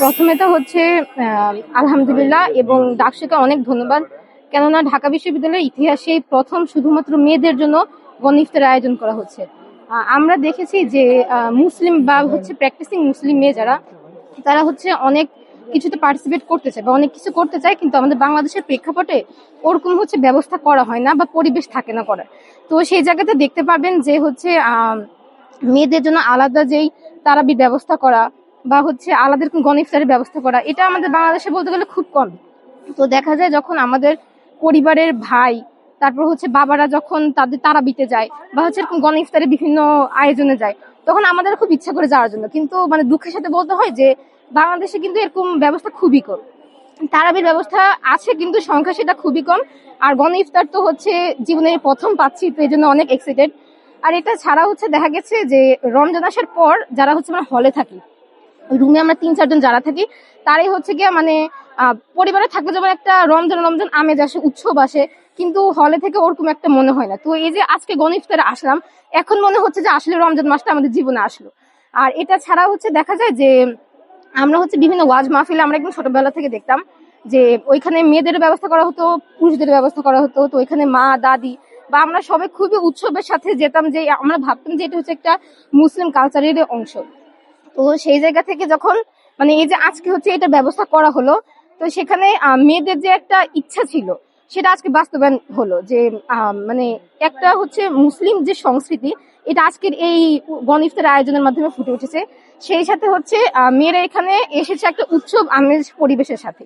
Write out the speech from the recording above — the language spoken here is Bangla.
প্রথমে তো হচ্ছে আলহামদুলিল্লাহ এবং ডাকসুকে অনেক ধন্যবাদ। কেননা ঢাকা বিশ্ববিদ্যালয়ের ইতিহাসে প্রথম শুধুমাত্র মেয়েদের জন্য গণ ইফতারের আয়োজন করা হচ্ছে। আমরা দেখেছি যে মুসলিম বা হচ্ছে প্র্যাকটিসিং মুসলিম মেয়ে যারা, তারা হচ্ছে অনেক কিছুতে পার্টিসিপেট করতে চায় বা অনেক কিছু করতে চায়, কিন্তু আমাদের বাংলাদেশের প্রেক্ষাপটে ওরকম হচ্ছে ব্যবস্থা করা হয় না বা পরিবেশ থাকে না করার। তো সেই জায়গাতে দেখতে পাবেন যে হচ্ছে মেয়েদের জন্য আলাদা যেই তারাবির ব্যবস্থা করা বা হচ্ছে আলাদা এরকম গণ ইফতারের ব্যবস্থা করা, এটা আমাদের বাংলাদেশে বলতে গেলে খুব কম। তো দেখা যায় যখন আমাদের পরিবারের ভাই, তারপর হচ্ছে বাবারা যখন তাদের তারাবিতে যায় বা হচ্ছে এরকম গণ ইফতারের বিভিন্ন আয়োজনে যায়, তখন আমাদের খুব ইচ্ছা করে যাওয়ার জন্য, কিন্তু মানে দুঃখের সাথে বলতে হয় যে বাংলাদেশে কিন্তু এরকম ব্যবস্থা খুবই কম। তারাবির ব্যবস্থা আছে কিন্তু সংখ্যা সেটা খুবই কম। আর গণ ইফতার তো হচ্ছে জীবনের প্রথম পাচ্ছি, তো এই জন্য অনেক এক্সাইটেড। আর এটা ছাড়া হচ্ছে দেখা গেছে যে রমজান আসার পর যারা হচ্ছে আমরা হলে থাকি, রুমে আমরা 3-4 জন যারা থাকি, তারাই হচ্ছে গিয়ে মানে পরিবারে থাকলে যেমন একটা রমজান রমজান আমেজ আসে, উৎসব আসে, কিন্তু হলে থেকে ওরকম একটা মনে হয় না। তো এই যে আজকে গণ ইফতারে আসলাম, এখন মনে হচ্ছে যে আসলে রমজান মাসটা আমাদের জীবনে আসলো। আর এটা ছাড়া হচ্ছে দেখা যায় যে আমরা হচ্ছে বিভিন্ন ওয়াজ মাহফিলে আমরা একদম ছোটবেলা থেকে দেখতাম যে ওইখানে মেয়েদের ব্যবস্থা করা হতো, পুরুষদের ব্যবস্থা করা হতো। তো ওইখানে মা দাদি বা আমরা সবাই খুবই উৎসবের সাথে যেতাম, যে আমরা ভাবতাম যে এটা হচ্ছে একটা মুসলিম কালচারের অংশ। তো সেই জায়গা থেকে যখন মানে এই যে আজকে হচ্ছে এটা ব্যবস্থা করা হলো, তো সেখানে মেয়েদের যে একটা ইচ্ছা ছিল সেটা আজকে বাস্তবায়ন হলো। যে মানে একটা হচ্ছে মুসলিম যে সংস্কৃতি, এটা আজকের এই গণ ইফতার আয়োজনের মাধ্যমে ফুটে উঠেছে। সেই সাথে হচ্ছে মেয়েরা এখানে এসেছে একটা উৎসব আমেজ পরিবেশের সাথে।